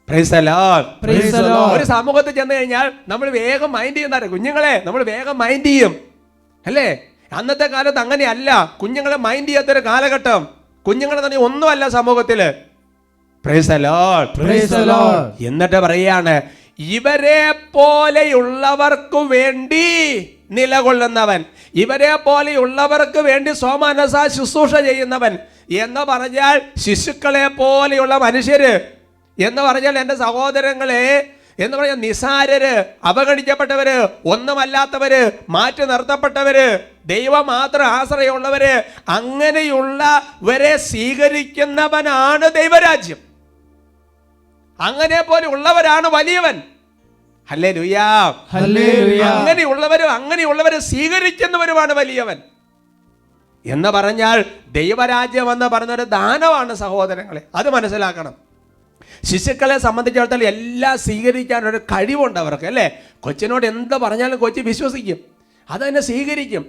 Price the lord, praise the Lord. ഒരു സമൂഹത്തിൽ ചെന്ന് കഴിഞ്ഞാൽ നമ്മൾ വേഗം മൈൻഡ് ചെയ്യുന്നവരെ കുഞ്ഞുങ്ങളെ നമ്മൾ വേഗം മൈൻഡ് ചെയ്യും അല്ലേ. അന്നത്തെ കാലത്ത് അങ്ങനെയല്ല, കുഞ്ഞുങ്ങളെ മൈൻഡ് ചെയ്യാത്തൊരു കാലഘട്ടം. കുഞ്ഞുങ്ങളെ തന്നെ ഒന്നുമല്ല സമൂഹത്തില്. Price the lord, praise the Lord. എന്നിട്ട് പറയാണ്, ഇവരെ പോലെയുള്ളവർക്ക് വേണ്ടി നിലകൊള്ളുന്നവൻ, ഇവരെ പോലെയുള്ളവർക്ക് വേണ്ടി സ്വമനസ ശുശ്രൂഷ ചെയ്യുന്നവൻ എന്ന് പറഞ്ഞാൽ ശിശുക്കളെ പോലെയുള്ള മനുഷ്യര് എന്ന് പറഞ്ഞാൽ എൻ്റെ സഹോദരങ്ങളെ എന്ന് പറഞ്ഞാൽ നിസാരര്, അവഗണിക്കപ്പെട്ടവര്, ഒന്നുമല്ലാത്തവര്, മാറ്റി നിർത്തപ്പെട്ടവര്, ദൈവം മാത്രം ആശ്രയമുള്ളവര്, അങ്ങനെയുള്ളവരെ സ്വീകരിക്കുന്നവനാണ് ദൈവരാജ്യം. അങ്ങനെ പോലെ ഉള്ളവരാണ് വലിയവൻ. ഹല്ലേലൂയാ, ഹല്ലേലൂയ. അങ്ങനെയുള്ളവരെ സ്വീകരിക്കുന്നവരുമാണ് വലിയവൻ. എന്ന് പറഞ്ഞാൽ ദൈവരാജ്യം എന്ന് പറഞ്ഞൊരു ദാനമാണ് സഹോദരങ്ങളെ, അത് മനസ്സിലാക്കണം. ശിശുക്കളെ സംബന്ധിച്ചിടത്തോളം എല്ലാം സ്വീകരിക്കാൻ ഒരു കഴിവുണ്ട് അവർക്ക് അല്ലേ. കൊച്ചിനോട് എന്ത് പറഞ്ഞാലും കൊച്ചി വിശ്വസിക്കും, അതന്നെ സ്വീകരിക്കും.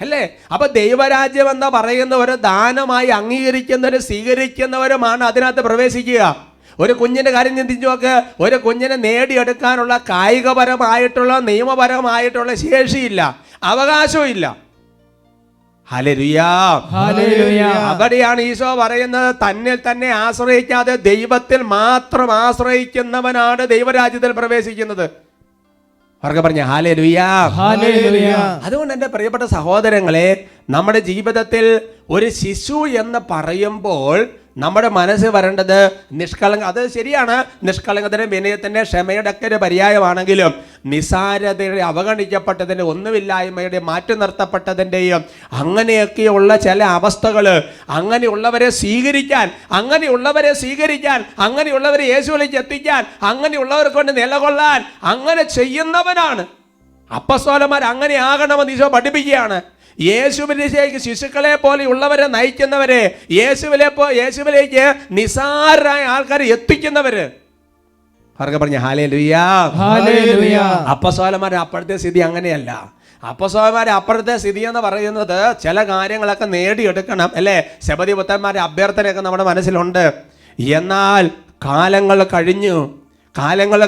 അല്ലേ? അപ്പൊ ദൈവരാജ്യം എന്ന് പറയുന്നവർ ദാനമായി അംഗീകരിക്കുന്നവരും സ്വീകരിക്കുന്നവരുമാണ് അതിനകത്ത് പ്രവേശിക്കുക. ഒരു കുഞ്ഞിൻ്റെ കാര്യം ചിന്തിച്ചു നോക്ക്. ഒരു കുഞ്ഞിനെ നേടിയെടുക്കാനുള്ള കായികപരമായിട്ടുള്ള നിയമപരമായിട്ടുള്ള ശേഷിയില്ല, അവകാശവും ഇല്ല. ഹല്ലേലൂയാ, ഹല്ലേലൂയ. അവിടെയാണ് ഈശോ പറയുന്നത്, തന്നിൽ തന്നെ ആശ്രയിക്കാതെ ദൈവത്തിൽ മാത്രം ആശ്രയിക്കുന്നവനാണ് ദൈവരാജ്യത്തിൽ പ്രവേശിക്കുന്നത്. അവർക്ക് പറഞ്ഞ ഹല്ലേലൂയാ, ഹല്ലേലൂയ. അതുകൊണ്ട് എൻ്റെ പ്രിയപ്പെട്ട സഹോദരങ്ങളെ, നമ്മുടെ ജീവിതത്തിൽ ഒരു ശിശു എന്ന് പറയുമ്പോൾ നമ്മുടെ മനസ്സ് വരേണ്ടത് അത് ശരിയാണ്, നിഷ്കളങ്കത്തിൻ്റെ വിനയത്തിൻ്റെ ക്ഷമയുടെ ഒക്കെ ഒരു പര്യായമാണെങ്കിലും നിസാരതയുടെ അവഗണിക്കപ്പെട്ടതിൻ്റെ ഒന്നുമില്ലായ്മയുടെ മാറ്റി നിർത്തപ്പെട്ടതിൻ്റെയും അങ്ങനെയൊക്കെയുള്ള ചില അവസ്ഥകൾ, അങ്ങനെയുള്ളവരെ സ്വീകരിക്കാൻ, അങ്ങനെയുള്ളവരെ യേശുവിലേക്ക് എത്തിക്കാൻ, അങ്ങനെയുള്ളവരെ കൊണ്ട് നിലകൊള്ളാൻ അങ്ങനെ ചെയ്യുന്നവനാണ്. അപ്പസ്തോലന്മാർ അങ്ങനെ ആകണമെന്ന് ഈശോ പഠിപ്പിക്കുകയാണ്. യേശുവിലേക്ക് ശിശുക്കളെ പോലെയുള്ളവരെ നയിക്കുന്നവരെ, യേശുവിലേക്ക് നിസാരരായ ആൾക്കാരെ എത്തിക്കുന്നവര്. അവർക്ക് പറഞ്ഞ ഹല്ലേലൂയാ, ഹല്ലേലൂയ. അപ്പസ്തോലന്മാരുടെ അപ്പോഴത്തെ സ്ഥിതി അങ്ങനെയല്ല. അപ്പസ്തോലന്മാരുടെ അപ്പോഴത്തെ സ്ഥിതി എന്ന് പറയുന്നത് ചില കാര്യങ്ങളൊക്കെ നേടിയെടുക്കണം, അല്ലേ? സെബദി പുത്രന്മാരുടെ അഭ്യർത്ഥനയൊക്കെ നമ്മുടെ മനസ്സിലുണ്ട്. എന്നാൽ കാലങ്ങൾ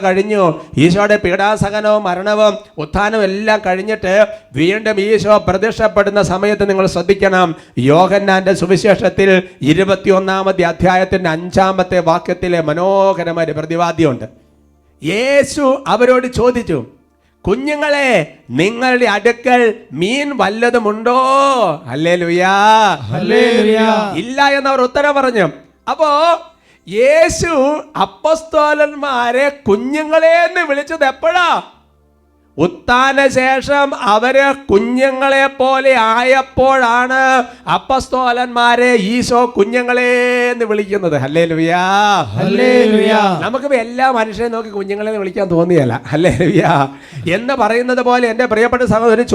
കഴിഞ്ഞു. ഈശോയുടെ പീഡാസഹനവും മരണവും ഉത്ഥാനവും എല്ലാം കഴിഞ്ഞിട്ട് വീണ്ടും ഈശോ പ്രത്യക്ഷപ്പെടുന്ന സമയത്ത് നിങ്ങൾ ശ്രദ്ധിക്കണം. യോഹന്നാന്റെ സുവിശേഷത്തിൽ 21-ാമത്തെ അധ്യായത്തിന്റെ 5-ാമത്തെ വാക്യത്തിലെ മനോഹരമായ പ്രതിവാദ്യമുണ്ട്. യേശു അവരോട് ചോദിച്ചു, കുഞ്ഞുങ്ങളെ, നിങ്ങളുടെ അടുക്കൽ മീൻ വല്ലതുമുണ്ടോ? ഹല്ലേലൂയാ, ഹല്ലേലൂയ. ഇല്ല എന്നവർ ഉത്തരം പറഞ്ഞു. അപ്പോ യേശു അപ്പസ്തോലന്മാരെ കുഞ്ഞുങ്ങളെ എന്ന് വിളിച്ചത് എപ്പോഴാ? ഉത്ഥാന ശേഷം അവര് കുഞ്ഞുങ്ങളെ പോലെ ആയപ്പോഴാണ് അപ്പസ്തോലന്മാരെ ഈശോ കുഞ്ഞുങ്ങളെ എന്ന് വിളിക്കുന്നത്. ഹല്ലേലൂയാ, ഹല്ലേലൂയ. നമുക്ക് എല്ലാ മനുഷ്യരെ നോക്കി കുഞ്ഞുങ്ങളെ വിളിക്കാൻ തോന്നിയല്ല. ഹല്ലേലൂയാ എന്ന് പറയുന്നത് പോലെ എൻ്റെ പ്രിയപ്പെട്ട സഹോദരൻ,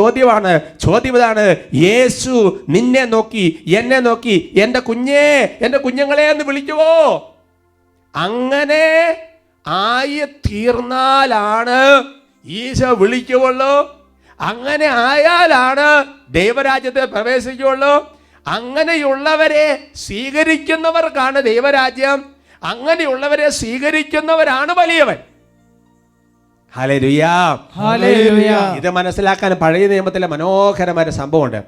ചോദ്യം ഇതാണ്, യേശു നിന്നെ നോക്കി, എന്നെ നോക്കി എൻ്റെ കുഞ്ഞുങ്ങളെ എന്ന് വിളിക്കുവോ? അങ്ങനെ ആയി തീർന്നാലാണ് ഈശോ വിളിക്കുള്ളൂ. അങ്ങനെ ആയാലാണ് ദൈവരാജ്യത്തിൽ പ്രവേശിക്കുള്ളൂ. അങ്ങനെയുള്ളവരെ സ്വീകരിക്കുന്നവർക്കാണ് ദൈവരാജ്യം. അങ്ങനെയുള്ളവരെ സ്വീകരിക്കുന്നവരാണ് വലിയവൻ. ഹല്ലേലൂയാ, ഹല്ലേലൂയ. ഇത് മനസ്സിലാക്കാൻ പഴയ നിയമത്തിലെ മനോഹരമായ സംഭവമുണ്ട്.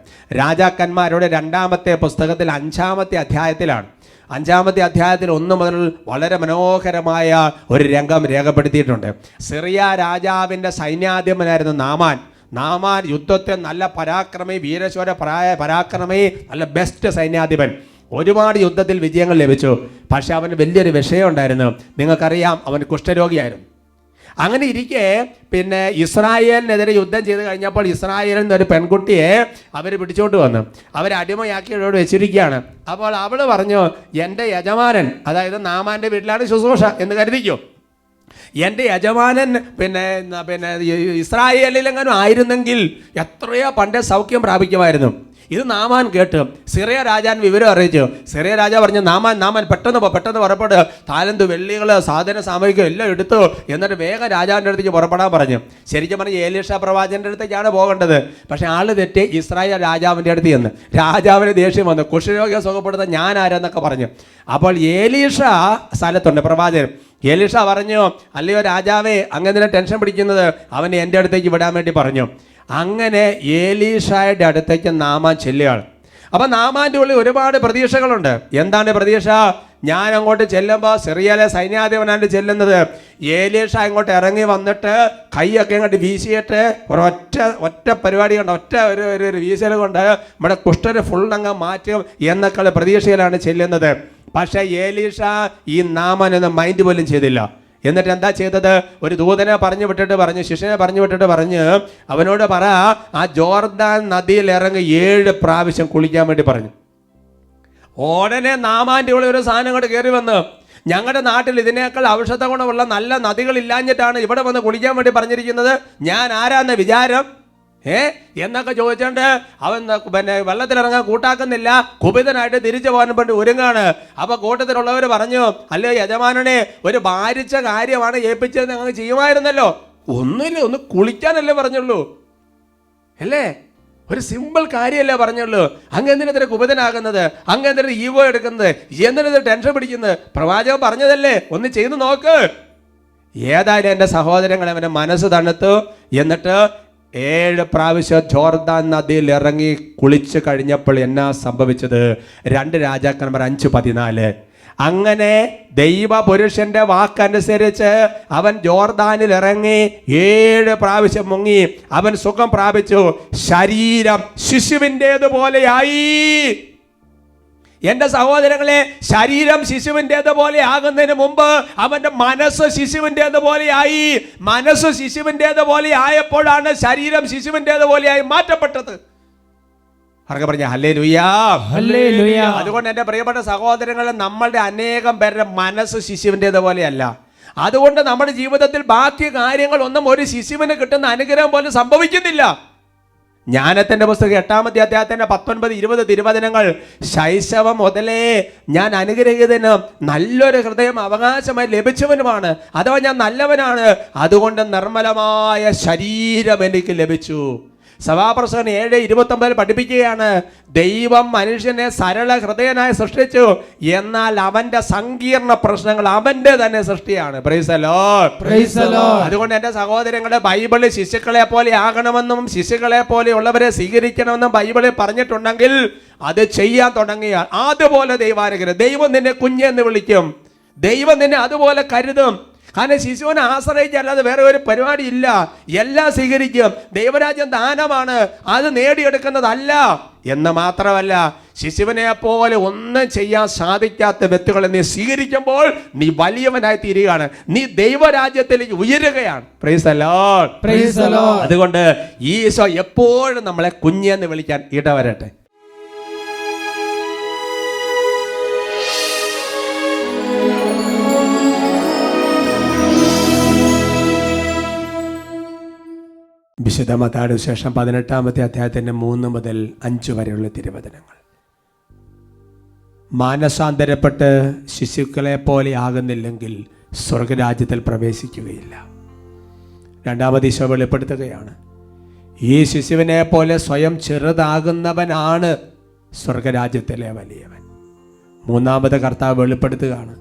രാജാക്കന്മാരുടെ 2-ാമത്തെ പുസ്തകത്തിൽ 5-ാമത്തെ അധ്യായത്തിലാണ്. 5-ാമത്തെ അധ്യായത്തിൽ 1 മുതൽ വളരെ മനോഹരമായ ഒരു രംഗം രേഖപ്പെടുത്തിയിട്ടുണ്ട്. സിറിയ രാജാവിൻ്റെ സൈന്യാധിപനായിരുന്നു നാമാൻ യുദ്ധത്തിൽ നല്ല പരാക്രമി, വീരശൂര പരാക്രമി, നല്ല ബെസ്റ്റ് സൈന്യാധിപൻ. ഒരുപാട് യുദ്ധത്തിൽ വിജയങ്ങൾ ലഭിച്ചു. പക്ഷെ അവന് വലിയൊരു വിഷയം ഉണ്ടായിരുന്നു. നിങ്ങൾക്കറിയാം, അവൻ കുഷ്ഠരോഗിയായിരുന്നു. അങ്ങനെ ഇരിക്കെ പിന്നെ ഇസ്രായേലിനെതിരെ യുദ്ധം ചെയ്ത് കഴിഞ്ഞപ്പോൾ ഇസ്രായേലിൽ നിന്നൊരു പെൺകുട്ടിയെ അവർ പിടിച്ചോണ്ട് വന്നു. അവരടിമയാക്കി ഇവിടെ വെച്ചിരിക്കുകയാണ്. അപ്പോൾ അവൾ പറഞ്ഞു, എൻ്റെ യജമാനൻ, അതായത് നാമാൻ്റെ വീട്ടിലാണ് ശുശ്രൂഷ എന്ന് കരുതിക്കോ, എൻ്റെ യജമാനൻ പിന്നെ ഇസ്രായേലിലെങ്ങാനും ആയിരുന്നെങ്കിൽ എത്രയോ പണ്ടേ സൗഖ്യം പ്രാപിക്കുമായിരുന്നു. ഇത് നാമാൻ കേട്ട് സിറിയ രാജാൻ വിവരം അറിയിച്ചു. സിറിയ രാജാവ് പറഞ്ഞു, നാമാൻ പെട്ടെന്ന് പുറപ്പെട്ട് താലന്ത്, വെള്ളികൾ, സാധന സാമഗ്രികൾ എല്ലാം എടുത്തു, എന്നിട്ട് വേഗം രാജാവിൻ്റെ അടുത്തേക്ക് പുറപ്പെടാൻ പറഞ്ഞു. ശരിക്കും പറഞ്ഞ് ഏലീഷ പ്രവാചകൻ്റെ അടുത്തേക്കാണ് പോകേണ്ടത്. പക്ഷേ ആള് തെറ്റി ഇസ്രായേൽ രാജാവിൻ്റെ അടുത്ത് ചെന്ന് രാജാവിന് ദേഷ്യം വന്നു. കുഷ്ഠരോഗിയെ സുഖപ്പെടുത്താൻ ഞാൻ ആരെന്നൊക്കെ പറഞ്ഞു. അപ്പോൾ ഏലീഷ സ്ഥലത്തുണ്ട്, പ്രവാചകൻ. ഏലീഷ പറഞ്ഞു, അല്ലയോ രാജാവേ, അങ്ങനെ ടെൻഷൻ പിടിക്കുന്നത്, അവനെ എൻ്റെ അടുത്തേക്ക് വിടാൻ വേണ്ടി പറഞ്ഞു. അങ്ങനെ ഏലീഷയുടെ അടുത്തേക്ക് നാമാൻ ചെല്ലുകയാണ്. അപ്പം നാമാൻ്റെ ഉള്ളിൽ ഒരുപാട് പ്രതീക്ഷകളുണ്ട്. എന്താണ് പ്രതീക്ഷ? ഞാൻ അങ്ങോട്ട് ചെല്ലുമ്പോൾ സിറിയയിലെ സൈന്യാധിപനായിട്ട് ചെല്ലുന്നത്, ഏലീഷ അങ്ങോട്ട് ഇറങ്ങി വന്നിട്ട് കൈയൊക്കെ അങ്ങോട്ട് വീശിയിട്ട് ഒറ്റ പരിപാടി കൊണ്ട്, ഒരു വീശൽ കൊണ്ട് നമ്മുടെ കുഷ്ഠരെ ഫുള്ളങ്ങ് മാറ്റും എന്നൊക്കെയുള്ള പ്രതീക്ഷയിലാണ് ചെല്ലുന്നത്. പക്ഷേ ഏലീഷ ഈ നാമാനൊന്നും മൈൻഡ് പോലും ചെയ്തില്ല. എന്നിട്ട് എന്താ ചെയ്തത്? ഒരു ദൂതനെ ശിഷ്യനെ പറഞ്ഞു വിട്ടിട്ട് അവനോട് പറ, ആ ജോർദാൻ നദിയിൽ ഇറങ്ങി 7 പ്രാവശ്യം കുളിക്കാൻ വേണ്ടി പറഞ്ഞു. ഉടനെ നാമാൻ്റെ ഉള്ളിൽ ഒരു സാധനം കൂടെ കയറി വന്ന്, ഞങ്ങളുടെ നാട്ടിൽ ഇതിനേക്കാൾ ഔഷധ ഗുണമുള്ള നല്ല നദികൾ ഇല്ലാഞ്ഞിട്ടാണ് ഇവിടെ വന്ന് കുളിക്കാൻ വേണ്ടി പറഞ്ഞിരിക്കുന്നത്. ഞാൻ ആരാന്ന വിചാരം എന്നൊക്കെ ചോദിച്ചോണ്ട് അവൻ വെള്ളത്തിലിറങ്ങാൻ കൂട്ടാക്കുന്നില്ല. കുപിതനായിട്ട് തിരിച്ചു പോകാൻ വേണ്ടി ഒരുങ്ങാണ്. അപ്പൊ കൂട്ടത്തിലുള്ളവർ പറഞ്ഞു, അല്ലയോ യജമാനനെ, ഒരു ഭാരിച്ച കാര്യമാണ് ഏൽപ്പിച്ചത്, ഞങ്ങൾക്ക് ചെയ്യുമായിരുന്നല്ലോ. ഒന്നുമില്ല, ഒന്ന് കുളിക്കാനല്ലേ പറഞ്ഞുള്ളൂ, അല്ലേ? ഒരു സിമ്പിൾ കാര്യമല്ലേ പറഞ്ഞുള്ളൂ. അങ്ങ് എന്തിനെതിരെ കുപിതനാകുന്നത്? അങ്ങ് എന്തിനെ ഈഗോ എടുക്കുന്നത്? എന്തിനെതിരെ ടെൻഷൻ പിടിക്കുന്നത്? പ്രവാചകൻ പറഞ്ഞതല്ലേ, ഒന്ന് ചെയ്തു നോക്ക്. ഏതായാലും എൻ്റെ സഹോദരങ്ങളെ, അവൻ്റെ മനസ്സ് തണുത്തു. എന്നിട്ട് 7 പ്രാവശ്യം ജോർദാൻ നദിയിൽ ഇറങ്ങി കുളിച്ച് കഴിഞ്ഞപ്പോൾ എന്നാ സംഭവിച്ചത്? 2 രാജാക്കന്മാർ 5:14. അങ്ങനെ ദൈവപുരുഷന്റെ വാക്കനുസരിച്ച് അവൻ ജോർദാനിൽ ഇറങ്ങി 7 പ്രാവശ്യം മുങ്ങി. അവൻ സുഖം പ്രാപിച്ചു. ശരീരം ശിശുവിൻ്റേതുപോലെയായി. എന്റെ സഹോദരങ്ങളെ, ശരീരം ശിശുവിൻ്റേതുപോലെ ആകുന്നതിന് മുമ്പ് അവന്റെ മനസ്സ് ശിശുവിൻ്റേതുപോലെയായി. മനസ്സ് ശിശുവിൻ്റേതുപോലെ ആയപ്പോഴാണ് ശരീരം ശിശുവിൻ്റേതുപോലെയായി മാറ്റപ്പെട്ടത്. അവർക്ക് പറഞ്ഞ ഹല്ലേലൂയാ, ഹല്ലേലൂയാ. അതുകൊണ്ട് എൻ്റെ പ്രിയപ്പെട്ട സഹോദരങ്ങളെ, നമ്മളുടെ അനേകം പേരുടെ മനസ്സ് ശിശുവിൻ്റേതുപോലെയല്ല. അതുകൊണ്ട് നമ്മുടെ ജീവിതത്തിൽ ബാക്കി കാര്യങ്ങളൊന്നും ഒരു ശിശുവിന് കിട്ടുന്ന അനുഗ്രഹം പോലും സംഭവിക്കുന്നില്ല. ജ്ഞാനത്തിന്റെ പുസ്തകം 8-ാമത്തെ അധ്യായത്തിന്റെ 19-20 തിരുവചനങ്ങൾ, ശൈശവം മുതലേ ഞാൻ അനുഗ്രഹീതനും നല്ലൊരു ഹൃദയം അവകാശമായി ലഭിച്ചവനുമാണ്, അഥവാ ഞാൻ നല്ലവനാണ്, അതുകൊണ്ട് നിർമ്മലമായ ശരീരം എനിക്ക് ലഭിച്ചു. സഭാപ്രസംഗം 7:29 പഠിപ്പിക്കുകയാണ്, ദൈവം മനുഷ്യനെ സരള ഹൃദയനായി സൃഷ്ടിച്ചു, എന്നാൽ അവന്റെ സങ്കീർണ പ്രശ്നങ്ങൾ അവന്റെ തന്നെ സൃഷ്ടിയാണ്. Price the lord, praise the Lord. അതുകൊണ്ട് എൻ്റെ സഹോദരങ്ങളെ, ബൈബിളിൽ ശിശുക്കളെ പോലെ ആകണമെന്നും ശിശുക്കളെ പോലെയുള്ളവരെ സ്വീകരിക്കണമെന്നും ബൈബിളിൽ പറഞ്ഞിട്ടുണ്ടെങ്കിൽ അത് ചെയ്യാൻ തുടങ്ങിയാൽ അതുപോലെ ദൈവാനുഗ്രഹം. ദൈവം നിന്നെ കുഞ്ഞെന്ന് വിളിക്കും, ദൈവം നിന്നെ അതുപോലെ കരുതും. കാരണം ശിശുവിനെ ആശ്രയിച്ചല്ലാതെ വേറെ ഒരു പരിപാടി ഇല്ല. എല്ലാം സ്വീകരിക്കും. ദൈവരാജ്യം ദാനമാണ്, അത് നേടിയെടുക്കുന്നതല്ല. എന്ന് മാത്രമല്ല, ശിശുവിനെ പോലെ ഒന്നും ചെയ്യാൻ സാധിക്കാത്ത വ്യക്തികളെ നീ സ്വീകരിക്കുമ്പോൾ നീ വലിയവനായി തീരുകയാണ്, നീ ദൈവരാജ്യത്തിലേക്ക് ഉയരുകയാണ്. Price the lord, praise the Lord. അതുകൊണ്ട് ഈശോ എപ്പോഴും നമ്മളെ കുഞ്ഞെന്ന് വിളിക്കാൻ ഇടവരട്ടെ. വിശുദ്ധ മത്തായിയുടെ സുവിശേഷം 18-ാമത്തെ അധ്യായത്തിന്റെ 3 മുതൽ 5 വരെയുള്ള തിരുവചനങ്ങൾ. മാനസാന്തരപ്പെട്ട് ശിശുക്കളെ പോലെ ആകുന്നില്ലെങ്കിൽ സ്വർഗരാജ്യത്തിൽ പ്രവേശിക്കുകയില്ല. 2-ാമത് ഈശോ വെളിപ്പെടുത്തുകയാണ്, ഈ ശിശുവിനെ പോലെ സ്വയം ചെറുതാകുന്നവനാണ് സ്വർഗരാജ്യത്തിലെ വലിയവൻ. 3-ാമത് കർത്താവ് വെളിപ്പെടുത്തുകയാണ്,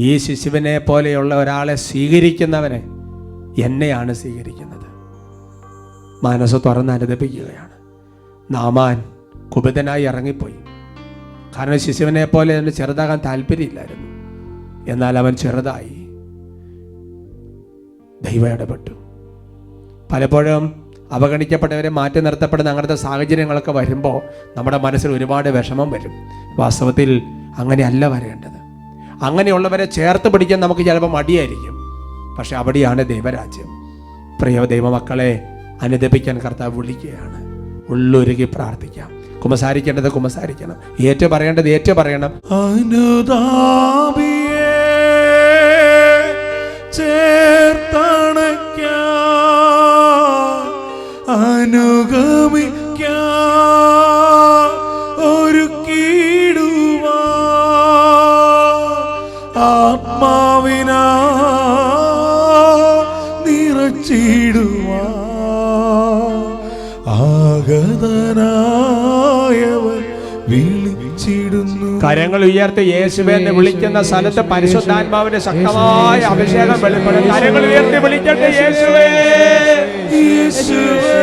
ഈ ശിശുവിനെ പോലെയുള്ള ഒരാളെ സ്വീകരിക്കുന്നവനെ എന്നെയാണ് സ്വീകരിക്കുന്നത്. മനസ്സ് തുറന്ന് അനുദപിക്കുകയാണ്. നാമാൻ കുപിതനായി ഇറങ്ങിപ്പോയി. കാരണം ശിശുവിനെ പോലെ അവന് ചെറുതാകാൻ താല്പര്യമില്ലായിരുന്നു. എന്നാൽ അവൻ ചെറുതായി. ദൈവം ഇടപെട്ടു. പലപ്പോഴും അവഗണിക്കപ്പെട്ടവരെ മാറ്റി നിർത്തപ്പെടുന്ന അങ്ങനത്തെ സാഹചര്യങ്ങളൊക്കെ വരുമ്പോൾ നമ്മുടെ മനസ്സിൽ ഒരുപാട് വിഷമം വരും. വാസ്തവത്തിൽ അങ്ങനെയല്ല വരേണ്ടത്. അങ്ങനെയുള്ളവരെ ചേർത്ത് പിടിക്കാൻ നമുക്ക് ചിലപ്പോൾ മടിയായിരിക്കും. പക്ഷെ അവിടെയാണ് ദൈവരാജ്യം. പ്രിയ ദൈവമക്കളെ, അനുദപിക്കാൻ കർത്താവ് വിളിക്കുകയാണ്. ഉള്ളൊരുക്കി പ്രാർത്ഥിക്കാം. കുമ്പസാരിക്കേണ്ടത് കുമ്പസാരിക്കണം, ഏറ്റു പറയേണ്ടത് ഏറ്റു പറയണം. അനുതാപിയെ ചേർത്തണയ്ക്കാൻ, അനുഗമിക്കാൻ ഒരുക്കിടുവാൻ, ആത്മാവിനാ നിറച്ചിടുവാൻ ആഗതനായവൻ വിളിച്ചിടുന്നു. കരങ്ങൾ ഉയർത്തി യേശുവേ എന്ന് വിളിക്കുന്ന സ്ഥലത്ത് പരിശുദ്ധാത്മാവിന്റെ ശക്തമായ അഭിഷേകം വെളിപ്പെടും. കരങ്ങൾ ഉയർത്തി വിളിക്കട്ടെ, യേശുവേ, യേശുവേ.